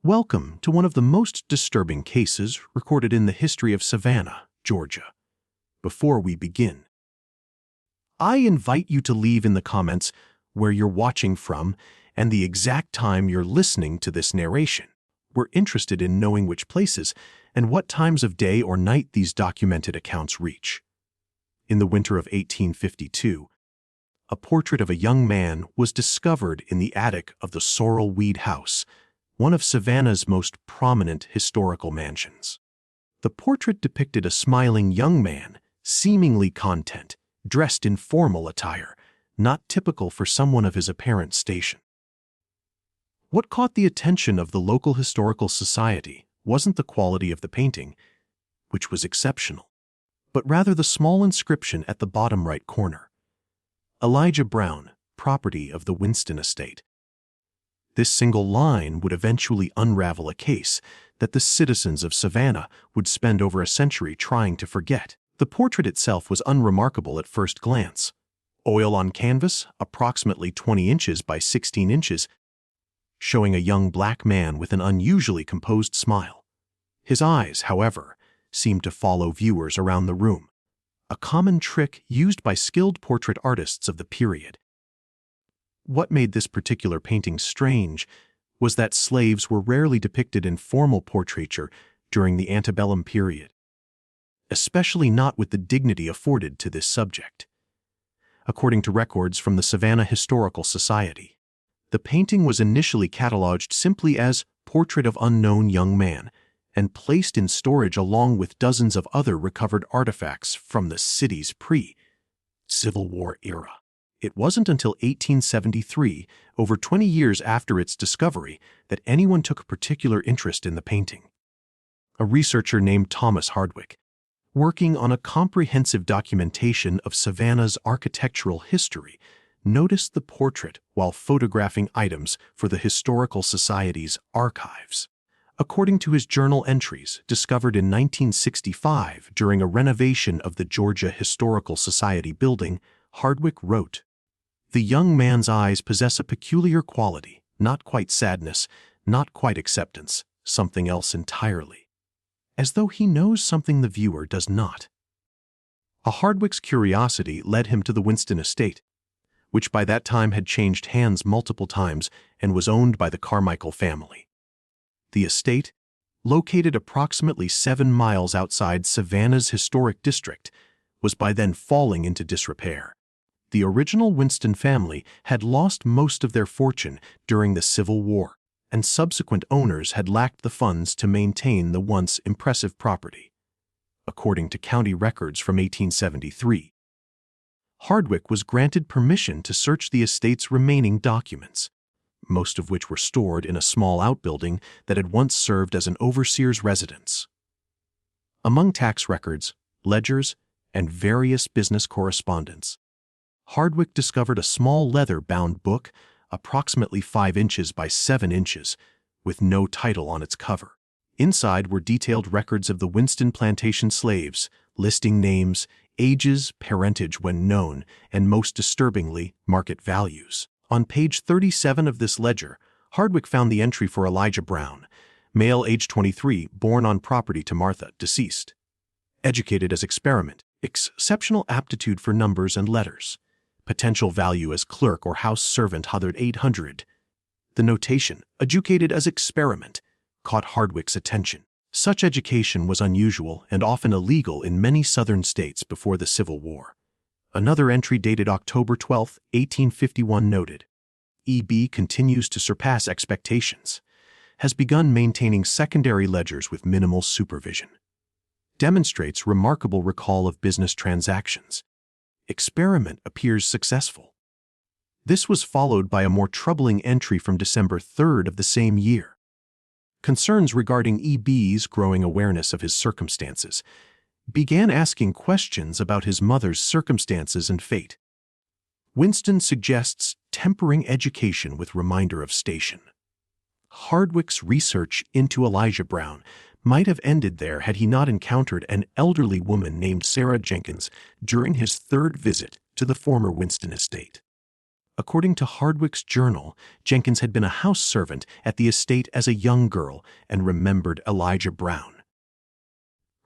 Welcome to one of the most disturbing cases recorded in the history of Savannah, Georgia. Before we begin, I invite you to leave in the comments where you're watching from and the exact time you're listening to this narration. We're interested in knowing which places and what times of day or night these documented accounts reach. In the winter of 1852, a portrait of a young man was discovered in the attic of the Sorrel house, one of Savannah's most prominent historical mansions. The portrait depicted a smiling young man, seemingly content, dressed in formal attire, not typical for someone of his apparent station. What caught the attention of the local historical society wasn't the quality of the painting, which was exceptional, but rather the small inscription at the bottom right corner: Elijah Brown, property of the Winston estate. This single line would eventually unravel a case that the citizens of Savannah would spend over a century trying to forget. The portrait itself was unremarkable at first glance. Oil on canvas, approximately 20 inches by 16 inches, showing a young black man with an unusually composed smile. His eyes, however, seemed to follow viewers around the room, a common trick used by skilled portrait artists of the period. What made this particular painting strange was that slaves were rarely depicted in formal portraiture during the antebellum period, especially not with the dignity afforded to this subject. According to records from the Savannah Historical Society, the painting was initially cataloged simply as Portrait of Unknown Young Man and placed in storage along with dozens of other recovered artifacts from the city's pre-Civil War era. It wasn't until 1873, over 20 years after its discovery, that anyone took particular interest in the painting. A researcher named Thomas Hardwick, working on a comprehensive documentation of Savannah's architectural history, noticed the portrait while photographing items for the Historical Society's archives. According to his journal entries discovered in 1965 during a renovation of the Georgia Historical Society building, Hardwick wrote, "The young man's eyes possess a peculiar quality, not quite sadness, not quite acceptance, something else entirely, as though he knows something the viewer does not." Hardwick's curiosity led him to the Winston estate, which by that time had changed hands multiple times and was owned by the Carmichael family. The estate, located approximately 7 miles outside Savannah's historic district, was by then falling into disrepair. The original Winston family had lost most of their fortune during the Civil War, and subsequent owners had lacked the funds to maintain the once impressive property. According to county records from 1873, Hardwick was granted permission to search the estate's remaining documents, most of which were stored in a small outbuilding that had once served as an overseer's residence. Among tax records, ledgers, and various business correspondence, Hardwick discovered a small leather-bound book, approximately 5 inches by 7 inches, with no title on its cover. Inside were detailed records of the Winston plantation slaves, listing names, ages, parentage when known, and most disturbingly, market values. On page 37 of this ledger, Hardwick found the entry for Elijah Brown, male age 23, born on property to Martha, deceased. Educated as experiment, exceptional aptitude for numbers and letters. Potential value as clerk or house servant $800. The notation, educated as experiment, caught Hardwick's attention. Such education was unusual and often illegal in many southern states before the Civil War. Another entry dated October 12, 1851 noted, "EB continues to surpass expectations, has begun maintaining secondary ledgers with minimal supervision. Demonstrates remarkable recall of business transactions. Experiment appears successful." This was followed by a more troubling entry from December 3rd of the same year. Concerns regarding EB's growing awareness of his circumstances began asking questions about his mother's circumstances and fate. Winston suggests tempering education with reminder of station. Hardwick's research into Elijah Brown might have ended there had he not encountered an elderly woman named Sarah Jenkins during his third visit to the former Winston estate. According to Hardwick's journal, Jenkins had been a house servant at the estate as a young girl and remembered Elijah Brown.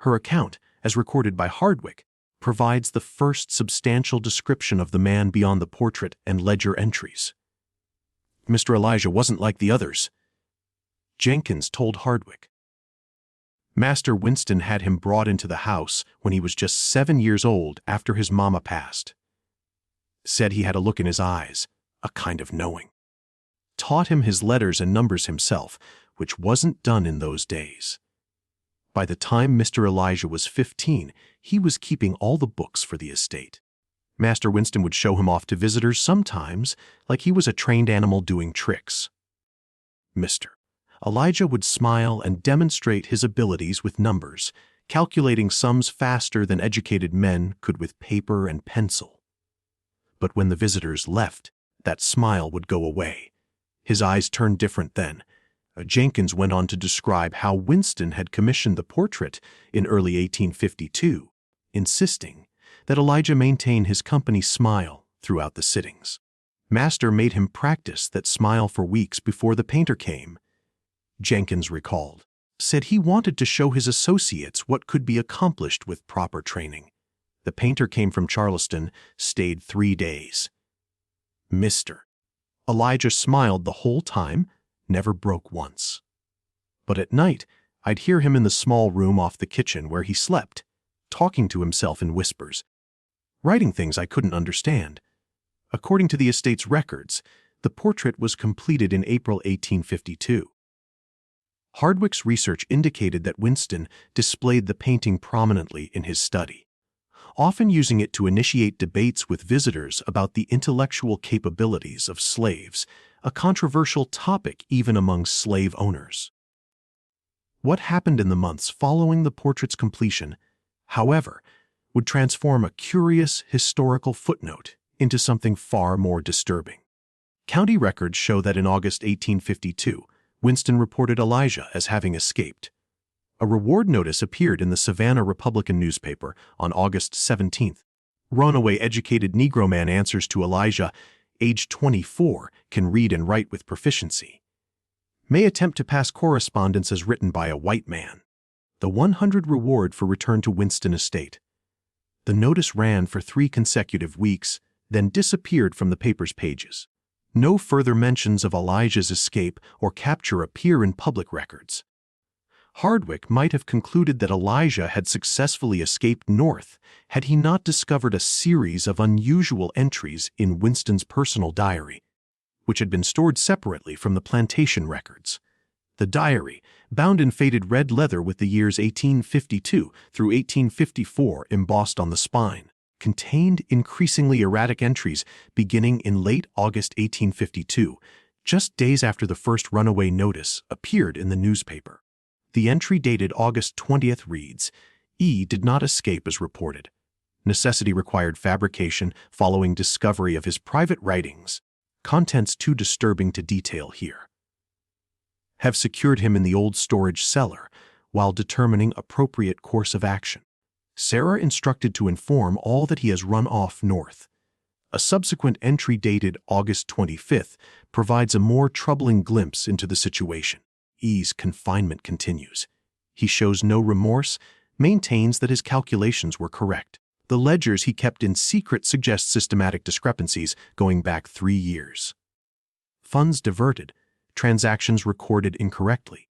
Her account, as recorded by Hardwick, provides the first substantial description of the man beyond the portrait and ledger entries. Mr. Elijah wasn't like the others, Jenkins told Hardwick. Master Winston had him brought into the house when he was just 7 years old after his mama passed. Said he had a look in his eyes, a kind of knowing. Taught him his letters and numbers himself, which wasn't done in those days. By the time Mr. Elijah was 15, he was keeping all the books for the estate. Master Winston would show him off to visitors sometimes, like he was a trained animal doing tricks. Mr. Elijah would smile and demonstrate his abilities with numbers, calculating sums faster than educated men could with paper and pencil. But when the visitors left, that smile would go away. His eyes turned different then. Jenkins went on to describe how Winston had commissioned the portrait in early 1852, insisting that Elijah maintain his company smile throughout the sittings. Master made him practice that smile for weeks before the painter came. Jenkins recalled, said he wanted to show his associates what could be accomplished with proper training. The painter came from Charleston, stayed 3 days. Mr. Elijah smiled the whole time, never broke once. But at night, I'd hear him in the small room off the kitchen where he slept, talking to himself in whispers, writing things I couldn't understand. According to the estate's records, the portrait was completed in April 1852. Hardwick's research indicated that Winston displayed the painting prominently in his study, often using it to initiate debates with visitors about the intellectual capabilities of slaves, a controversial topic even among slave owners. What happened in the months following the portrait's completion, however, would transform a curious historical footnote into something far more disturbing. County records show that in August 1852, Winston reported Elijah as having escaped. A reward notice appeared in the Savannah Republican newspaper on August 17th. Runaway educated Negro man answers to Elijah, age 24, can read and write with proficiency. May attempt to pass correspondence as written by a white man. The 100 reward for return to Winston estate. The notice ran for 3 consecutive weeks, then disappeared from the paper's pages. No further mentions of Elijah's escape or capture appear in public records. Hardwick might have concluded that Elijah had successfully escaped north had he not discovered a series of unusual entries in Winston's personal diary, which had been stored separately from the plantation records. The diary, bound in faded red leather with the years 1852 through 1854 embossed on the spine, contained increasingly erratic entries beginning in late August 1852, just days after the first runaway notice appeared in the newspaper. The entry dated August 20th reads, "E. did not escape as reported. Necessity required fabrication following discovery of his private writings. Contents too disturbing to detail here. Have secured him in the old storage cellar while determining appropriate course of action. Sarah instructed to inform all that he has run off north." A subsequent entry dated August 25th provides a more troubling glimpse into the situation. E.'s confinement continues. He shows no remorse, maintains that his calculations were correct. The ledgers he kept in secret suggest systematic discrepancies going back 3 years. Funds diverted, transactions recorded incorrectly.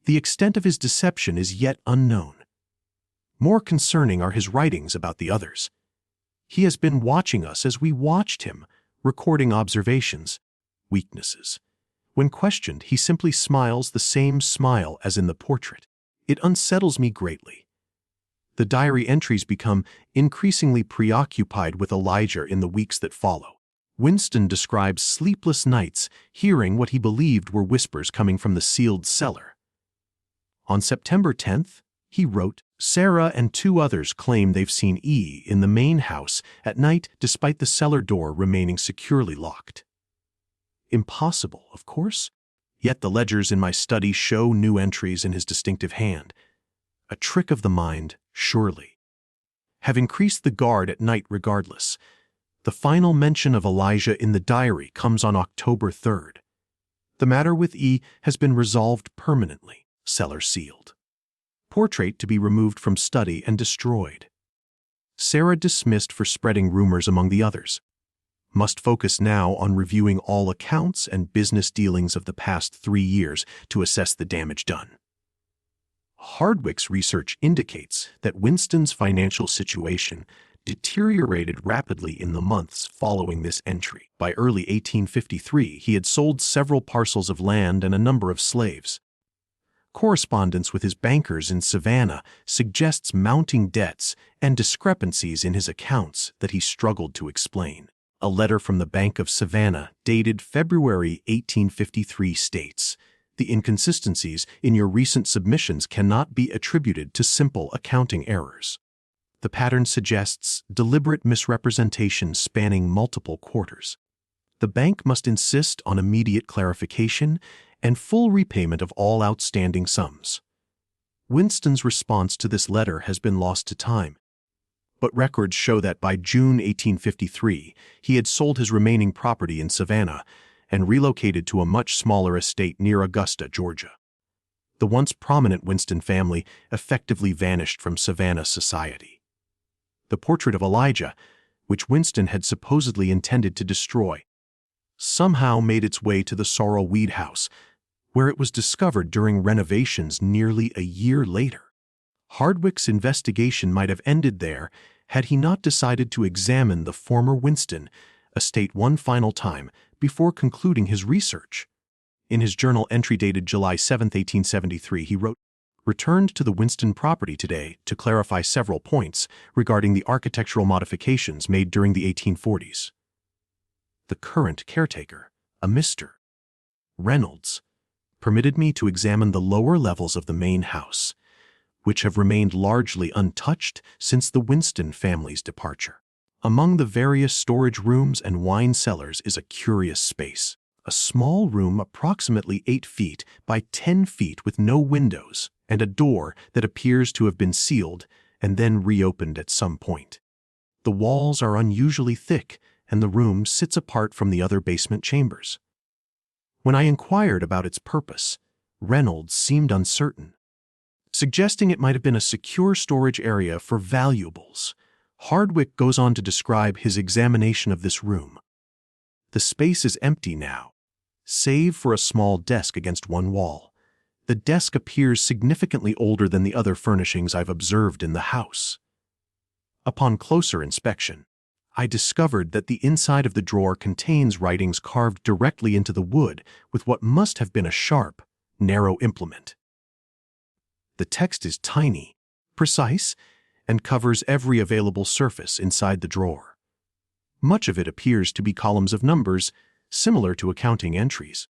The extent of his deception is yet unknown. More concerning are his writings about the others. He has been watching us as we watched him, recording observations, weaknesses. When questioned, he simply smiles the same smile as in the portrait. It unsettles me greatly. The diary entries become increasingly preoccupied with Elijah in the weeks that follow. Winston describes sleepless nights, hearing what he believed were whispers coming from the sealed cellar. On September 10th, he wrote, "Sarah and 2 others claim they've seen E. in the main house at night despite the cellar door remaining securely locked." Impossible, of course, yet the ledgers in my study show new entries in his distinctive hand. A trick of the mind, surely. Have increased the guard at night regardless. The final mention of Elijah in the diary comes on October 3rd. The matter with E has been resolved permanently, cellar sealed. Portrait to be removed from study and destroyed. Sarah dismissed for spreading rumors among the others. Must focus now on reviewing all accounts and business dealings of the past 3 years to assess the damage done. Hardwick's research indicates that Winston's financial situation deteriorated rapidly in the months following this entry. By early 1853, he had sold several parcels of land and a number of slaves. Correspondence with his bankers in Savannah suggests mounting debts and discrepancies in his accounts that he struggled to explain. A letter from the Bank of Savannah, dated February 1853, states, "The inconsistencies in your recent submissions cannot be attributed to simple accounting errors." The pattern suggests deliberate misrepresentation spanning multiple quarters. The bank must insist on immediate clarification and full repayment of all outstanding sums. Winston's response to this letter has been lost to time, but records show that by June 1853, he had sold his remaining property in Savannah and relocated to a much smaller estate near Augusta, Georgia. The once prominent Winston family effectively vanished from Savannah society. The portrait of Elijah, which Winston had supposedly intended to destroy, somehow made its way to the Sorrel Weed House, where it was discovered during renovations nearly a year later. Hardwick's investigation might have ended there had he not decided to examine the former Winston estate one final time before concluding his research. In his journal entry dated July 7, 1873, he wrote, "Returned to the Winston property today to clarify several points regarding the architectural modifications made during the 1840s. The current caretaker, a Mr. Reynolds, permitted me to examine the lower levels of the main house, which have remained largely untouched since the Winston family's departure. Among the various storage rooms and wine cellars is a curious space, a small room approximately 8 feet by 10 feet with no windows and a door that appears to have been sealed and then reopened at some point. The walls are unusually thick and the room sits apart from the other basement chambers. When I inquired about its purpose, Reynolds seemed uncertain, suggesting it might have been a secure storage area for valuables. Hardwick goes on to describe his examination of this room. The space is empty now, save for a small desk against one wall. The desk appears significantly older than the other furnishings I've observed in the house. Upon closer inspection, I discovered that the inside of the drawer contains writings carved directly into the wood with what must have been a sharp, narrow implement. The text is tiny, precise, and covers every available surface inside the drawer. Much of it appears to be columns of numbers, similar to accounting entries,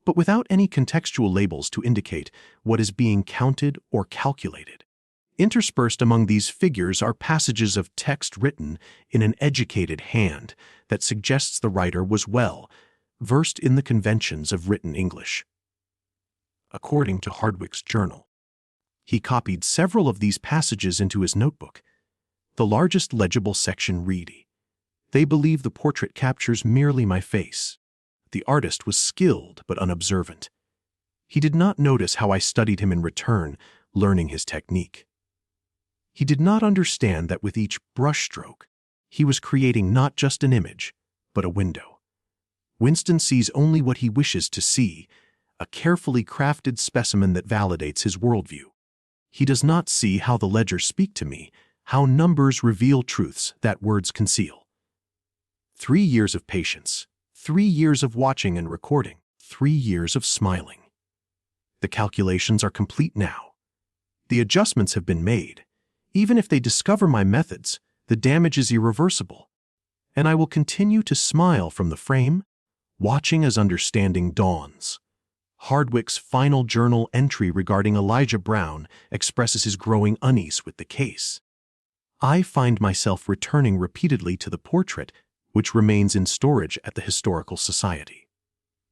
but without any contextual labels to indicate what is being counted or calculated. Interspersed among these figures are passages of text written in an educated hand that suggests the writer was well versed in the conventions of written English. According to Hardwick's journal, he copied several of these passages into his notebook. The largest legible section read, "They believe the portrait captures merely my face." The artist was skilled but unobservant. He did not notice how I studied him in return, learning his technique. He did not understand that with each brushstroke, he was creating not just an image, but a window. Winston sees only what he wishes to see, a carefully crafted specimen that validates his worldview. He does not see how the ledgers speak to me, how numbers reveal truths that words conceal. 3 years of patience, 3 years of watching and recording, 3 years of smiling. The calculations are complete now. The adjustments have been made. Even if they discover my methods, the damage is irreversible, and I will continue to smile from the frame, watching as understanding dawns. Hardwick's final journal entry regarding Elijah Brown expresses his growing unease with the case. I find myself returning repeatedly to the portrait, which remains in storage at the Historical Society.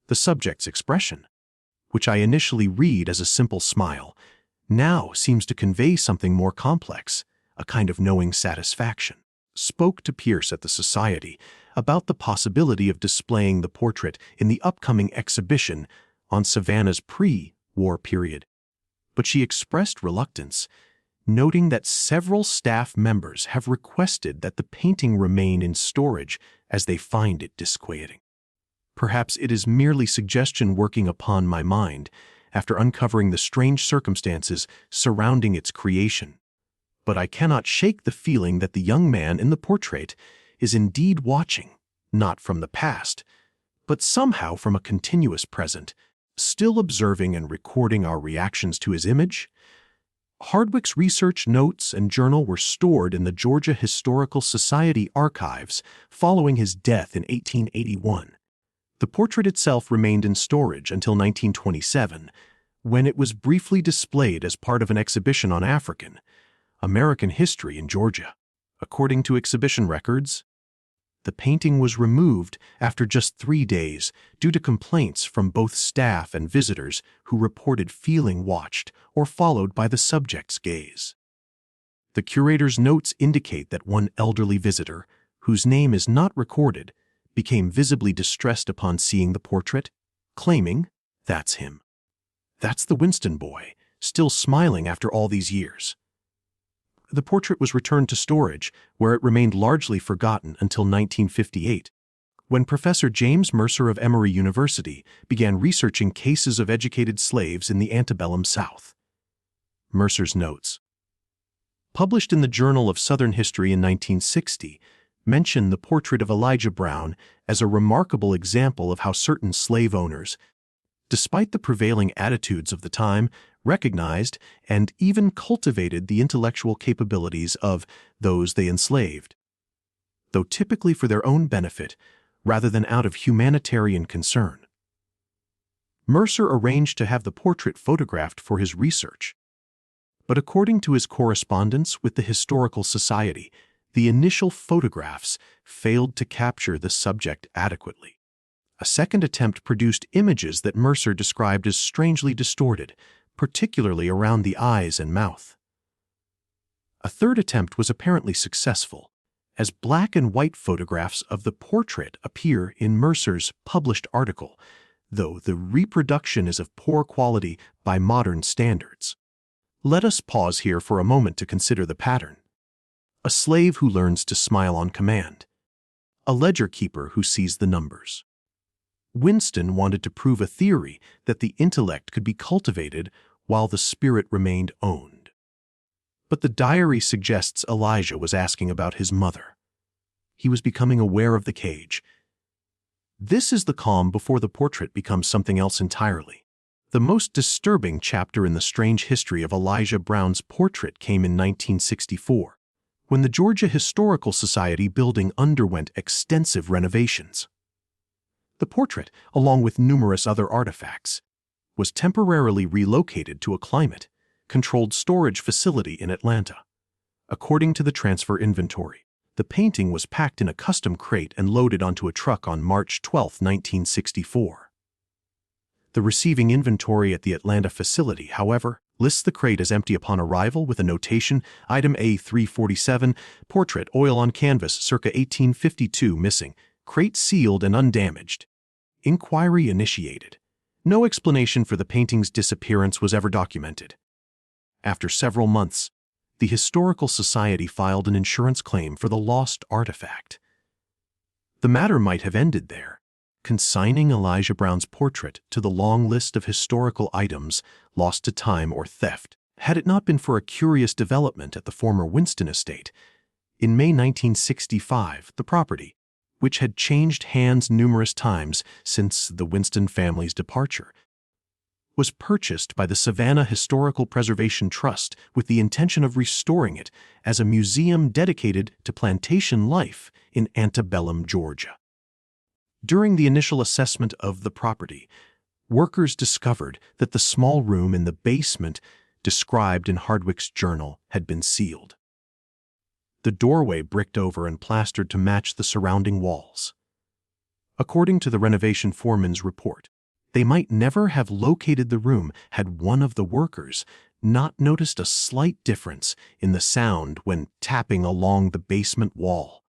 The subject's expression, which I initially read as a simple smile, now seems to convey something more complex, a kind of knowing satisfaction. spoke to Pierce at the Society about the possibility of displaying the portrait in the upcoming exhibition on Savannah's pre-war period. But she expressed reluctance, noting that several staff members have requested that the painting remain in storage as they find it disquieting. Perhaps it is merely suggestion working upon my mind after uncovering the strange circumstances surrounding its creation. But I cannot shake the feeling that the young man in the portrait is indeed watching, not from the past, but somehow from a continuous present, still observing and recording our reactions to his image. Hardwick's research notes and journal were stored in the Georgia Historical Society archives following his death in 1881. The portrait itself remained in storage until 1927, when it was briefly displayed as part of an exhibition on African-American history in Georgia. According to exhibition records, the painting was removed after just 3 days due to complaints from both staff and visitors who reported feeling watched or followed by the subject's gaze. The curator's notes indicate that one elderly visitor, whose name is not recorded, became visibly distressed upon seeing the portrait, claiming, "That's him. That's the Winston boy, still smiling after all these years." The portrait was returned to storage, where it remained largely forgotten until 1958, when Professor James Mercer of Emory University began researching cases of educated slaves in the antebellum South. Mercer's notes, published in the Journal of Southern History in 1960, mention the portrait of Elijah Brown as a remarkable example of how certain slave owners, despite the prevailing attitudes of the time, recognized and even cultivated the intellectual capabilities of those they enslaved, though typically for their own benefit rather than out of humanitarian concern. Mercer arranged to have the portrait photographed for his research, but according to his correspondence with the Historical Society, the initial photographs failed to capture the subject adequately. A second attempt produced images that Mercer described as strangely distorted, particularly around the eyes and mouth. A third attempt was apparently successful, as black and white photographs of the portrait appear in Mercer's published article, though the reproduction is of poor quality by modern standards. Let us pause here for a moment to consider the pattern. A slave who learns to smile on command. A ledger keeper who sees the numbers. Winston wanted to prove a theory that the intellect could be cultivated while the spirit remained owned. But the diary suggests Elijah was asking about his mother. He was becoming aware of the cage. This is the calm before the portrait becomes something else entirely. The most disturbing chapter in the strange history of Elijah Brown's portrait came in 1964, when the Georgia Historical Society building underwent extensive renovations. The portrait, along with numerous other artifacts, was temporarily relocated to a climate-controlled storage facility in Atlanta. According to the transfer inventory, the painting was packed in a custom crate and loaded onto a truck on March 12, 1964. The receiving inventory at the Atlanta facility, however, lists the crate as empty upon arrival with a notation, item A347, portrait oil on canvas circa 1852 missing, crate sealed and undamaged. Inquiry initiated. No explanation for the painting's disappearance was ever documented. After several months, the Historical Society filed an insurance claim for the lost artifact. The matter might have ended there, consigning Elijah Brown's portrait to the long list of historical items lost to time or theft, had it not been for a curious development at the former Winston estate. In May 1965, the property, which had changed hands numerous times since the Winston family's departure, was purchased by the Savannah Historical Preservation Trust with the intention of restoring it as a museum dedicated to plantation life in Antebellum, Georgia. During the initial assessment of the property, workers discovered that the small room in the basement described in Hardwick's journal had been sealed. The doorway bricked over and plastered to match the surrounding walls. According to the renovation foreman's report, they might never have located the room had one of the workers not noticed a slight difference in the sound when tapping along the basement wall.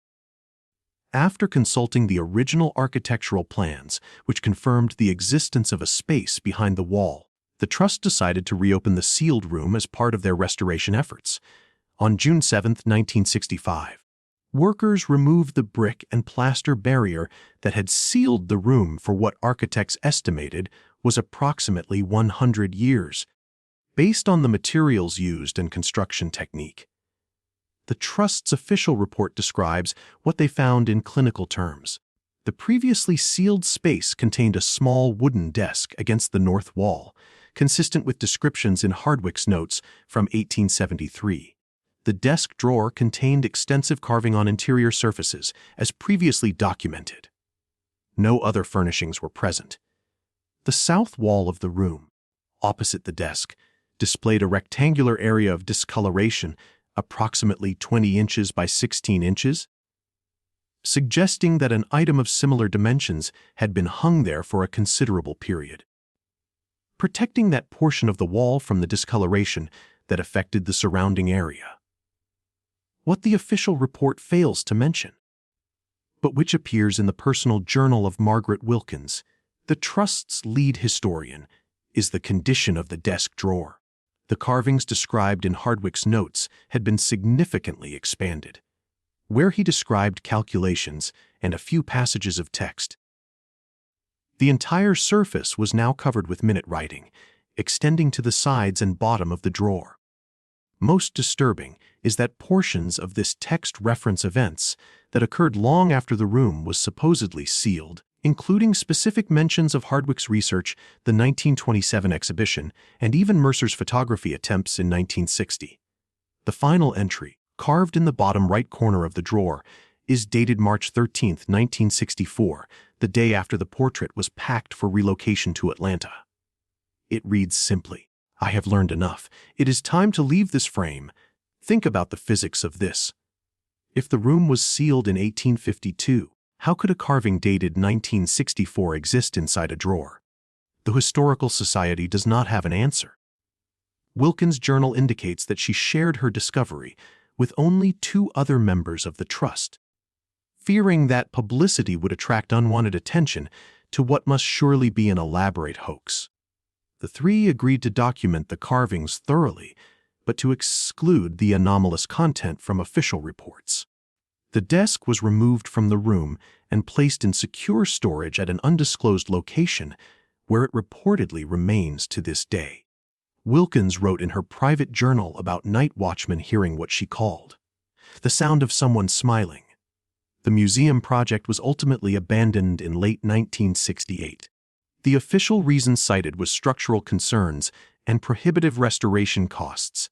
After consulting the original architectural plans, which confirmed the existence of a space behind the wall, the Trust decided to reopen the sealed room as part of their restoration efforts. On June 7, 1965, workers removed the brick and plaster barrier that had sealed the room for what architects estimated was approximately 100 years, based on the materials used and construction technique. The Trust's official report describes what they found in clinical terms. The previously sealed space contained a small wooden desk against the north wall, consistent with descriptions in Hardwick's notes from 1873. The desk drawer contained extensive carving on interior surfaces, as previously documented. No other furnishings were present. The south wall of the room, opposite the desk, displayed a rectangular area of discoloration approximately 20 inches by 16 inches, suggesting that an item of similar dimensions had been hung there for a considerable period, protecting that portion of the wall from the discoloration that affected the surrounding area. What the official report fails to mention, but which appears in the personal journal of Margaret Wilkins, the Trust's lead historian, is the condition of the desk drawer. The carvings described in Hardwick's notes had been significantly expanded, where he described calculations and a few passages of text. The entire surface was now covered with minute writing, extending to the sides and bottom of the drawer. Most disturbing is that portions of this text reference events that occurred long after the room was supposedly sealed, including specific mentions of Hardwick's research, the 1927 exhibition, and even Mercer's photography attempts in 1960. The final entry, carved in the bottom right corner of the drawer, is dated March 13, 1964, the day after the portrait was packed for relocation to Atlanta. It reads simply, "I have learned enough. It is time to leave this frame. Think about the physics of this. If the room was sealed in 1852, how could a carving dated 1964 exist inside a drawer? The Historical Society does not have an answer." Wilkins' journal indicates that she shared her discovery with only 2 other members of the Trust, fearing that publicity would attract unwanted attention to what must surely be an elaborate hoax. The 3 agreed to document the carvings thoroughly, but to exclude the anomalous content from official reports. The desk was removed from the room and placed in secure storage at an undisclosed location, where it reportedly remains to this day. Wilkins wrote in her private journal about night watchmen hearing what she called the sound of someone smiling. The museum project was ultimately abandoned in late 1968. The official reason cited was structural concerns and prohibitive restoration costs.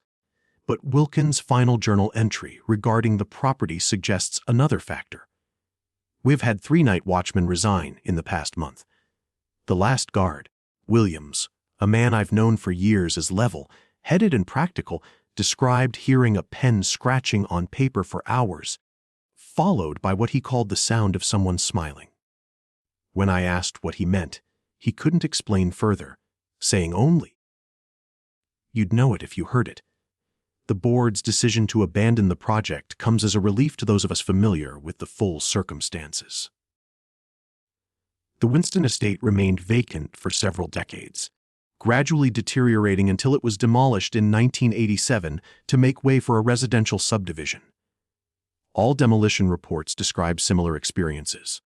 But Wilkins' final journal entry regarding the property suggests another factor. "We've had 3 night watchmen resign in the past month. The last guard, Williams, a man I've known for years as level, headed and practical, described hearing a pen scratching on paper for hours, followed by what he called the sound of someone smiling. When I asked what he meant, he couldn't explain further, saying only, 'You'd know it if you heard it.' The board's decision to abandon the project comes as a relief to those of us familiar with the full circumstances." The Winston estate remained vacant for several decades, gradually deteriorating until it was demolished in 1987 to make way for a residential subdivision. All demolition reports describe similar experiences.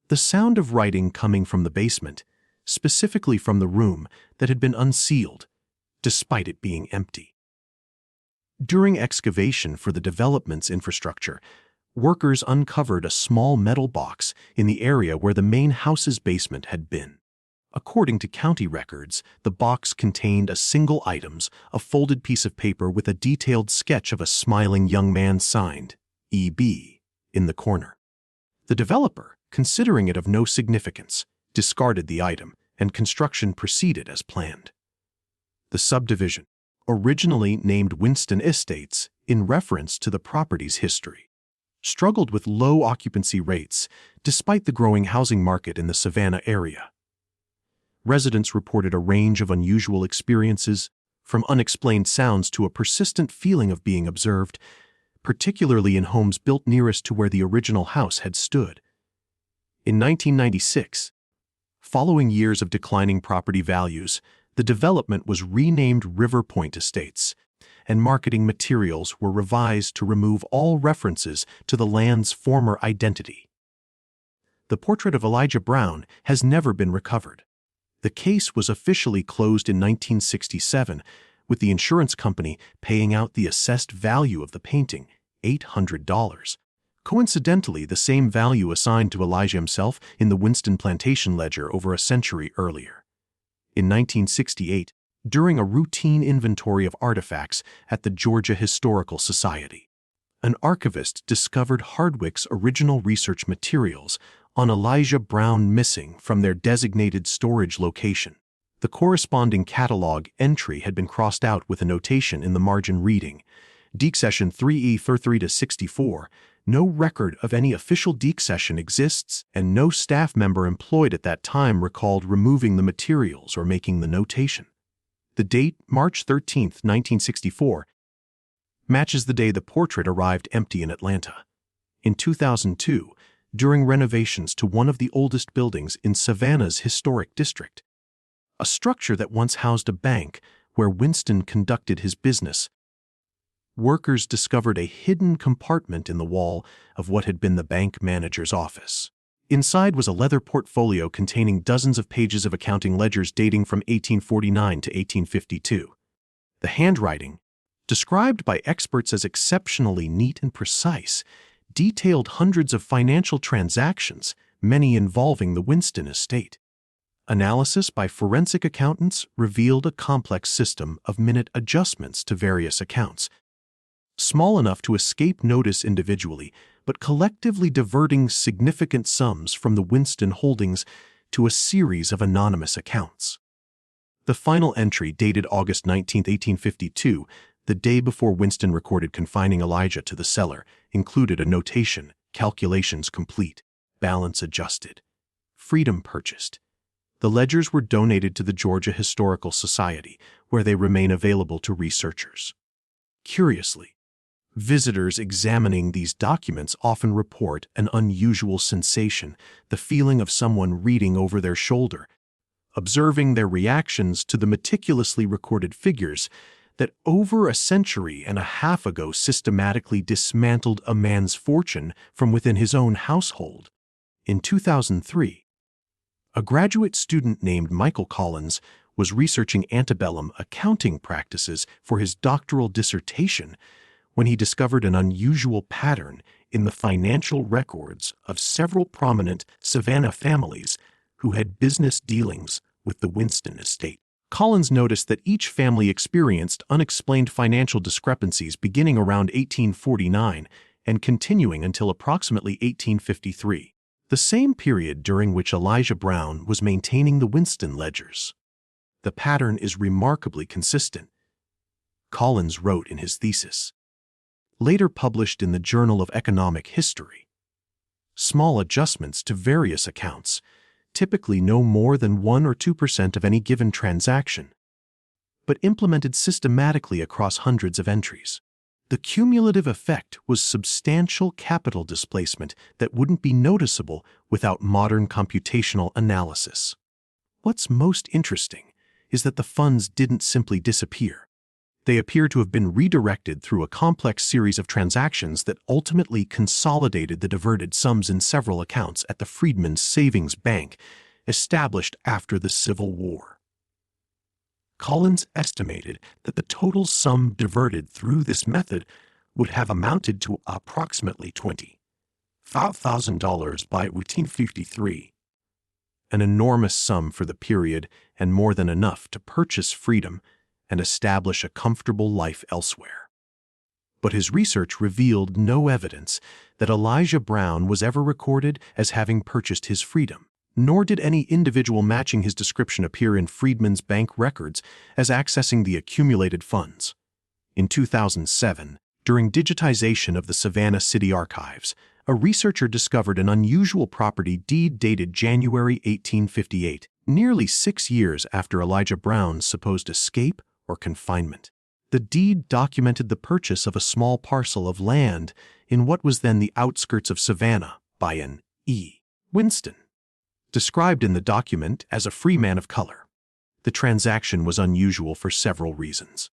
The sound of writing coming from the basement, specifically from the room that had been unsealed, despite it being empty. During excavation for the development's infrastructure, workers uncovered a small metal box in the area where the main house's basement had been. According to county records, the box contained a single items, a folded piece of paper with a detailed sketch of a smiling young man signed, E.B., in the corner. The developer, considering it of no significance, discarded the item, and construction proceeded as planned. The subdivision, originally named Winston Estates in reference to the property's history, struggled with low occupancy rates despite the growing housing market in the Savannah area. Residents reported a range of unusual experiences, from unexplained sounds to a persistent feeling of being observed, particularly in homes built nearest to where the original house had stood. In 1996, following years of declining property values, the development was renamed River Point Estates, and marketing materials were revised to remove all references to the land's former identity. The portrait of Elijah Brown has never been recovered. The case was officially closed in 1967, with the insurance company paying out the assessed value of the painting, $800. Coincidentally, the same value assigned to Elijah himself in the Winston Plantation ledger over a century earlier. In 1968, during a routine inventory of artifacts at the Georgia Historical Society, an archivist discovered Hardwick's original research materials on Elijah Brown missing from their designated storage location. The corresponding catalog entry had been crossed out with a notation in the margin reading, Deek Session 3E 33-64, no record of any official Deek session exists, and no staff member employed at that time recalled removing the materials or making the notation. The date, March 13, 1964, matches the day the portrait arrived empty in Atlanta. In 2002, during renovations to one of the oldest buildings in Savannah's historic district, a structure that once housed a bank where Winston conducted his business, workers discovered a hidden compartment in the wall of what had been the bank manager's office. Inside was a leather portfolio containing dozens of pages of accounting ledgers dating from 1849 to 1852. The handwriting, described by experts as exceptionally neat and precise, detailed hundreds of financial transactions, many involving the Winston estate. Analysis by forensic accountants revealed a complex system of minute adjustments to various accounts, small enough to escape notice individually, but collectively diverting significant sums from the Winston holdings to a series of anonymous accounts. The final entry, dated August 19, 1852, the day before Winston recorded confining Elijah to the cellar, included a notation, calculations complete, balance adjusted, freedom purchased. The ledgers were donated to the Georgia Historical Society, where they remain available to researchers. Curiously, visitors examining these documents often report an unusual sensation, the feeling of someone reading over their shoulder, observing their reactions to the meticulously recorded figures that over a century and a half ago systematically dismantled a man's fortune from within his own household. In 2003, a graduate student named Michael Collins was researching antebellum accounting practices for his doctoral dissertation when he discovered an unusual pattern in the financial records of several prominent Savannah families who had business dealings with the Winston estate. Collins noticed that each family experienced unexplained financial discrepancies beginning around 1849 and continuing until approximately 1853, the same period during which Elijah Brown was maintaining the Winston ledgers. The pattern is remarkably consistent, Collins wrote in his thesis, later published in the Journal of Economic History. Small adjustments to various accounts, typically no more than 1 or 2% of any given transaction, but implemented systematically across hundreds of entries. The cumulative effect was substantial capital displacement that wouldn't be noticeable without modern computational analysis. What's most interesting is that the funds didn't simply disappear. They appear to have been redirected through a complex series of transactions that ultimately consolidated the diverted sums in several accounts at the Freedmen's Savings Bank, established after the Civil War. Collins estimated that the total sum diverted through this method would have amounted to approximately $25,000 by 1853, an enormous sum for the period and more than enough to purchase freedom and establish a comfortable life elsewhere. But his research revealed no evidence that Elijah Brown was ever recorded as having purchased his freedom, nor did any individual matching his description appear in Freedmen's Bank records as accessing the accumulated funds. In 2007, during digitization of the Savannah City Archives, a researcher discovered an unusual property deed dated January 1858, nearly 6 years after Elijah Brown's supposed escape or confinement. The deed documented the purchase of a small parcel of land in what was then the outskirts of Savannah by an E. Winston, described in the document as a free man of color. The transaction was unusual for several reasons.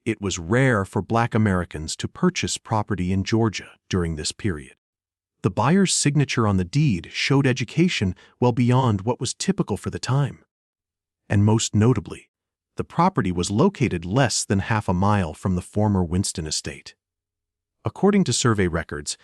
It was rare for Black Americans to purchase property in Georgia during this period. The buyer's signature on the deed showed education well beyond what was typical for the time. And most notably, the property was located less than half a mile from the former Winston estate. According to survey records,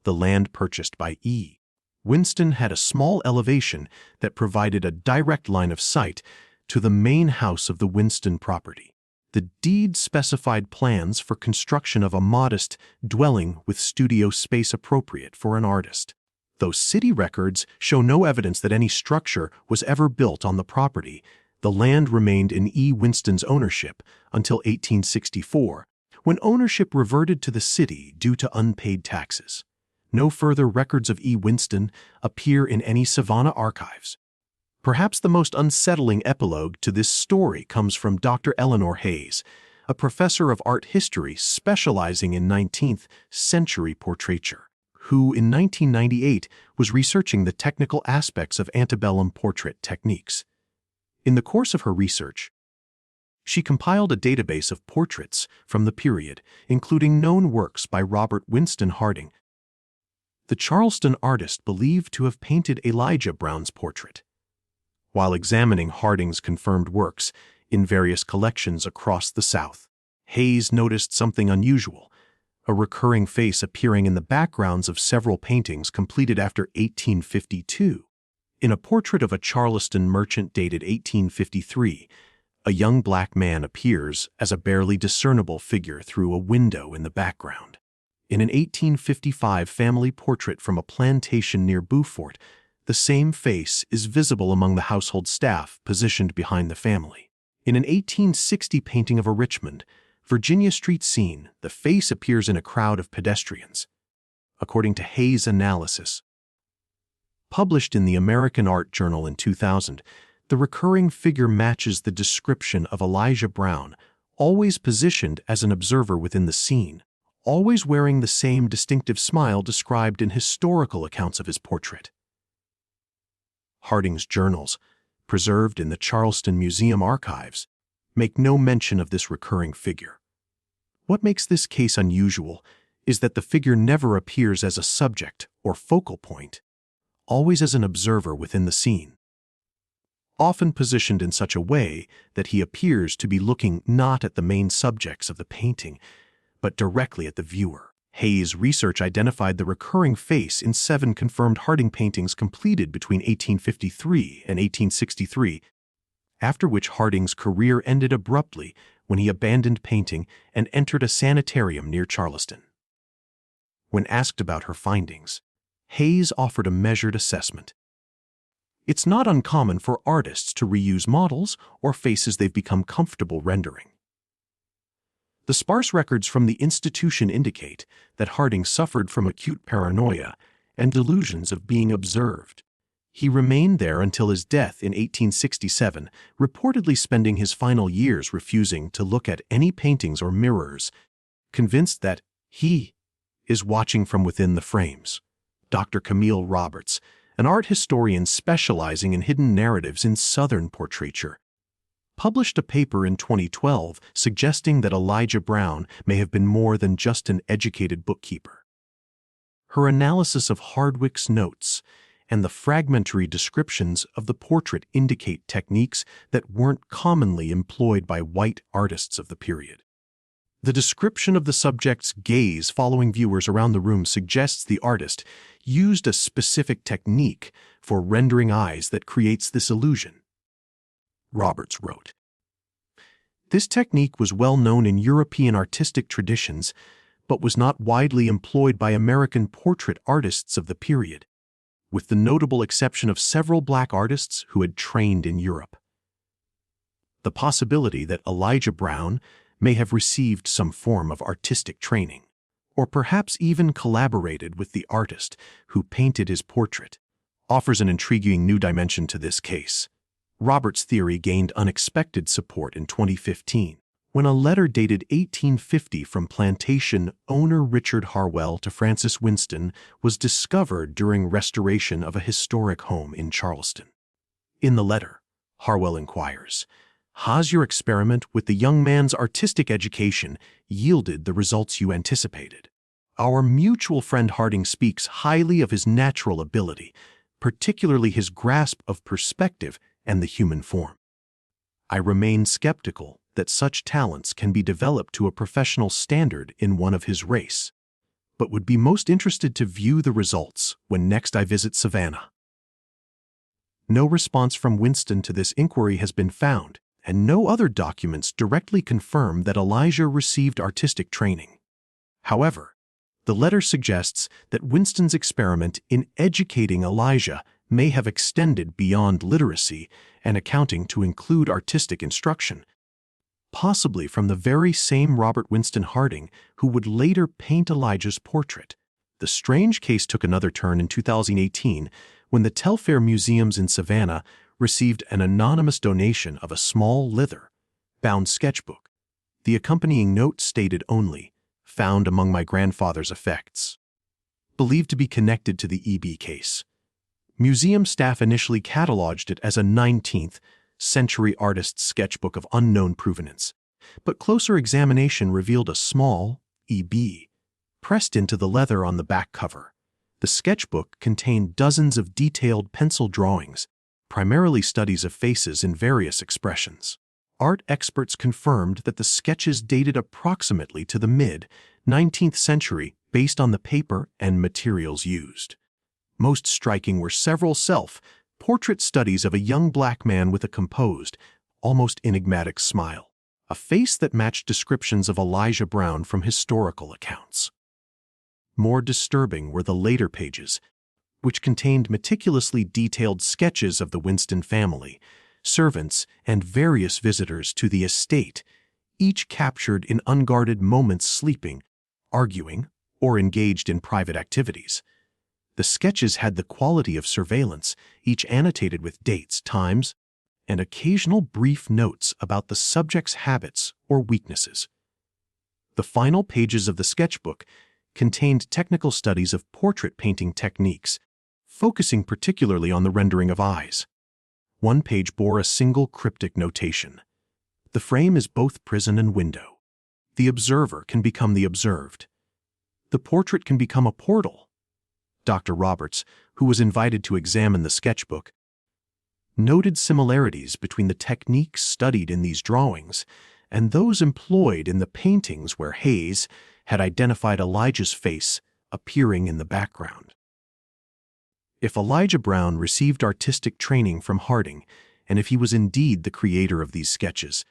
the land purchased by E. Winston had a small elevation that provided a direct line of sight to the main house of the Winston property. The deed specified plans for construction of a modest dwelling with studio space appropriate for an artist. Though city records show no evidence that any structure was ever built on the property, the land remained in E. Winston's ownership until 1864, when ownership reverted to the city due to unpaid taxes. No further records of E. Winston appear in any Savannah archives. Perhaps the most unsettling epilogue to this story comes from Dr. Eleanor Hayes, a professor of art history specializing in 19th century portraiture, who in 1998 was researching the technical aspects of antebellum portrait techniques. In the course of her research, she compiled a database of portraits from the period, including known works by Robert Winston Harding, the Charleston artist believed to have painted Elijah Brown's portrait. While examining Harding's confirmed works in various collections across the South, Hayes noticed something unusual, a recurring face appearing in the backgrounds of several paintings completed after 1852. In a portrait of a Charleston merchant dated 1853, a young black man appears as a barely discernible figure through a window in the background. In an 1855 family portrait from a plantation near Beaufort, the same face is visible among the household staff positioned behind the family. In an 1860 painting of a Richmond, Virginia street scene, the face appears in a crowd of pedestrians. According to Hayes' analysis, published in the American Art Journal in 2000, the recurring figure matches the description of Elijah Brown, always positioned as an observer within the scene, always wearing the same distinctive smile described in historical accounts of his portrait. Harding's journals, preserved in the Charleston Museum archives, make no mention of this recurring figure. What makes this case unusual is that the figure never appears as a subject or focal point, always as an observer within the scene, often positioned in such a way that he appears to be looking not at the main subjects of the painting, but directly at the viewer. Hayes' research identified the recurring face in 7 confirmed Harding paintings completed between 1853 and 1863, after which Harding's career ended abruptly when he abandoned painting and entered a sanitarium near Charleston. When asked about her findings, Hayes offered a measured assessment. It's not uncommon for artists to reuse models or faces they've become comfortable rendering. The sparse records from the institution indicate that Harding suffered from acute paranoia and delusions of being observed. He remained there until his death in 1867, reportedly spending his final years refusing to look at any paintings or mirrors, convinced that he is watching from within the frames. Dr. Camille Roberts, an art historian specializing in hidden narratives in Southern portraiture, published a paper in 2012 suggesting that Elijah Brown may have been more than just an educated bookkeeper. Her analysis of Hardwick's notes and the fragmentary descriptions of the portrait indicate techniques that weren't commonly employed by white artists of the period. The description of the subject's gaze following viewers around the room suggests the artist used a specific technique for rendering eyes that creates this illusion. Roberts wrote, "This technique was well known in European artistic traditions, but was not widely employed by American portrait artists of the period, with the notable exception of several black artists who had trained in Europe. The possibility that Elijah Brown may have received some form of artistic training, or perhaps even collaborated with the artist who painted his portrait, offers an intriguing new dimension to this case." Robert's theory gained unexpected support in 2015, when a letter dated 1850 from plantation owner Richard Harwell to Francis Winston was discovered during restoration of a historic home in Charleston. In the letter, Harwell inquires, "Has your experiment with the young man's artistic education yielded the results you anticipated? Our mutual friend Harding speaks highly of his natural ability, particularly his grasp of perspective and the human form. I remain skeptical that such talents can be developed to a professional standard in one of his race, but would be most interested to view the results when next I visit Savannah." No response from Winston to this inquiry has been found, and no other documents directly confirm that Elijah received artistic training. However, the letter suggests that Winston's experiment in educating Elijah may have extended beyond literacy and accounting to include artistic instruction, possibly from the very same Robert Winston Harding who would later paint Elijah's portrait. The strange case took another turn in 2018 when the Telfair Museums in Savannah received an anonymous donation of a small leather-bound sketchbook. The accompanying note stated only, "Found among my grandfather's effects." Believed to be connected to the EB case, museum staff initially cataloged it as a 19th century artist's sketchbook of unknown provenance, but closer examination revealed a small EB pressed into the leather on the back cover. The sketchbook contained dozens of detailed pencil drawings, primarily studies of faces in various expressions. Art experts confirmed that the sketches dated approximately to the mid-19th century based on the paper and materials used. Most striking were several self-portrait studies of a young black man with a composed, almost enigmatic smile, a face that matched descriptions of Elijah Brown from historical accounts. More disturbing were the later pages, which contained meticulously detailed sketches of the Winston family, servants, and various visitors to the estate, each captured in unguarded moments sleeping, arguing, or engaged in private activities. The sketches had the quality of surveillance, each annotated with dates, times, and occasional brief notes about the subject's habits or weaknesses. The final pages of the sketchbook contained technical studies of portrait painting techniques, focusing particularly on the rendering of eyes. One page bore a single cryptic notation: "The frame is both prison and window. The observer can become the observed. The portrait can become a portal." Dr. Roberts, who was invited to examine the sketchbook, noted similarities between the techniques studied in these drawings and those employed in the paintings where Hayes had identified Elijah's face appearing in the background. If Elijah Brown received artistic training from Harding, and if he was indeed the creator of these sketches,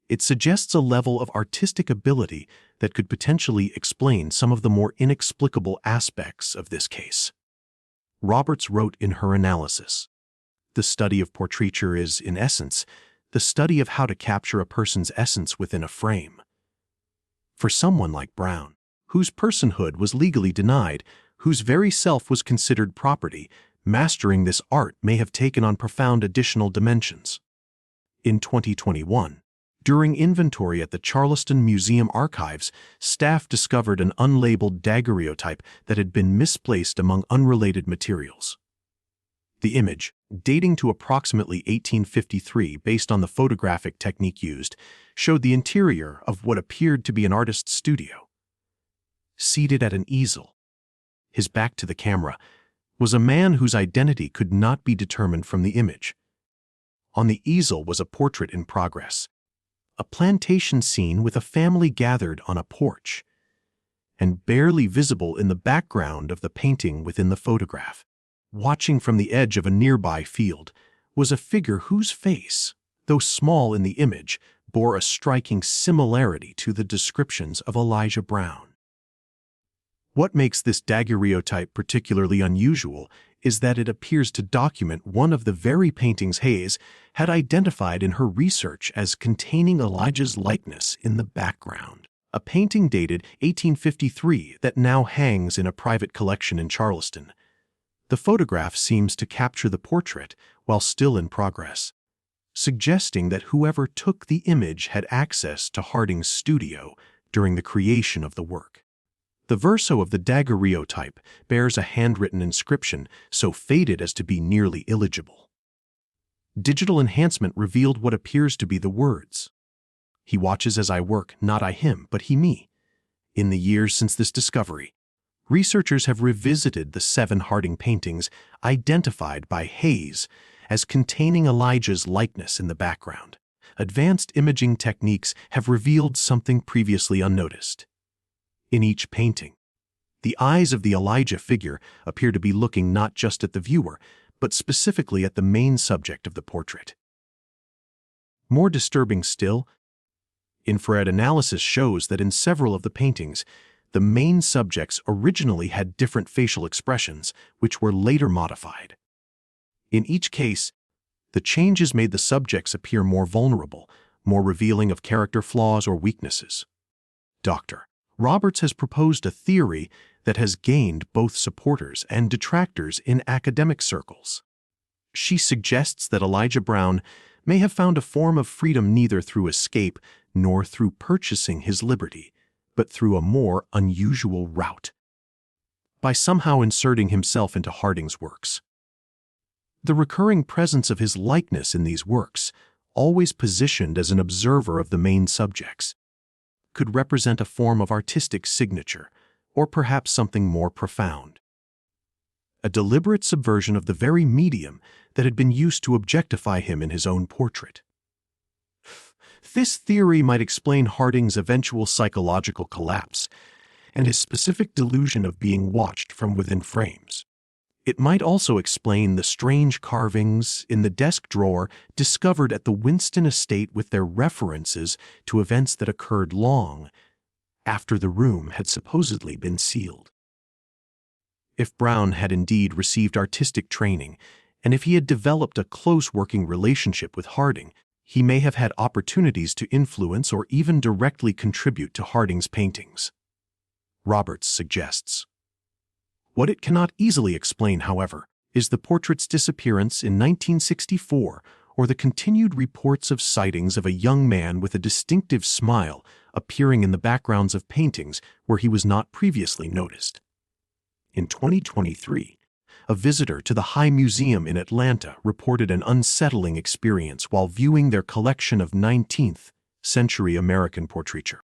it suggests a level of artistic ability that could potentially explain some of the more inexplicable aspects of this case. Roberts wrote in her analysis, "The study of portraiture is, in essence, the study of how to capture a person's essence within a frame. For someone like Brown, whose personhood was legally denied, whose very self was considered property, mastering this art may have taken on profound additional dimensions." In 2021, during inventory at the Charleston Museum archives, staff discovered an unlabeled daguerreotype that had been misplaced among unrelated materials. The image, dating to approximately 1853 based on the photographic technique used, showed the interior of what appeared to be an artist's studio. Seated at an easel, his back to the camera, was a man whose identity could not be determined from the image. On the easel was a portrait in progress, a plantation scene with a family gathered on a porch, and barely visible in the background of the painting within the photograph, watching from the edge of a nearby field, was a figure whose face, though small in the image, bore a striking similarity to the descriptions of Elijah Brown. What makes this daguerreotype particularly unusual is that it appears to document one of the very paintings Hayes had identified in her research as containing Elijah's likeness in the background, a painting dated 1853 that now hangs in a private collection in Charleston. The photograph seems to capture the portrait while still in progress, suggesting that whoever took the image had access to Harding's studio during the creation of the work. The verso of the daguerreotype bears a handwritten inscription so faded as to be nearly illegible. Digital enhancement revealed what appears to be the words, "He watches as I work, not I him, but he me." In the years since this discovery, researchers have revisited the 7 Harding paintings identified by Hayes as containing Elijah's likeness in the background. Advanced imaging techniques have revealed something previously unnoticed. In each painting, the eyes of the Elijah figure appear to be looking not just at the viewer, but specifically at the main subject of the portrait. More disturbing still, infrared analysis shows that in several of the paintings, the main subjects originally had different facial expressions, which were later modified. In each case, the changes made the subjects appear more vulnerable, more revealing of character flaws or weaknesses. Dr. Roberts has proposed a theory that has gained both supporters and detractors in academic circles. She suggests that Elijah Brown may have found a form of freedom neither through escape nor through purchasing his liberty, but through a more unusual route, by somehow inserting himself into Harding's works. The recurring presence of his likeness in these works, always positioned as an observer of the main subjects, could represent a form of artistic signature, or perhaps something more profound. A deliberate subversion of the very medium that had been used to objectify him in his own portrait. This theory might explain Harding's eventual psychological collapse and his specific delusion of being watched from within frames. It might also explain the strange carvings in the desk drawer discovered at the Winston estate with their references to events that occurred long after the room had supposedly been sealed. If Brown had indeed received artistic training, and if he had developed a close working relationship with Harding, he may have had opportunities to influence or even directly contribute to Harding's paintings. Roberts suggests. What it cannot easily explain, however, is the portrait's disappearance in 1964 or the continued reports of sightings of a young man with a distinctive smile appearing in the backgrounds of paintings where he was not previously noticed. In 2023, a visitor to the High Museum in Atlanta reported an unsettling experience while viewing their collection of 19th-century American portraiture.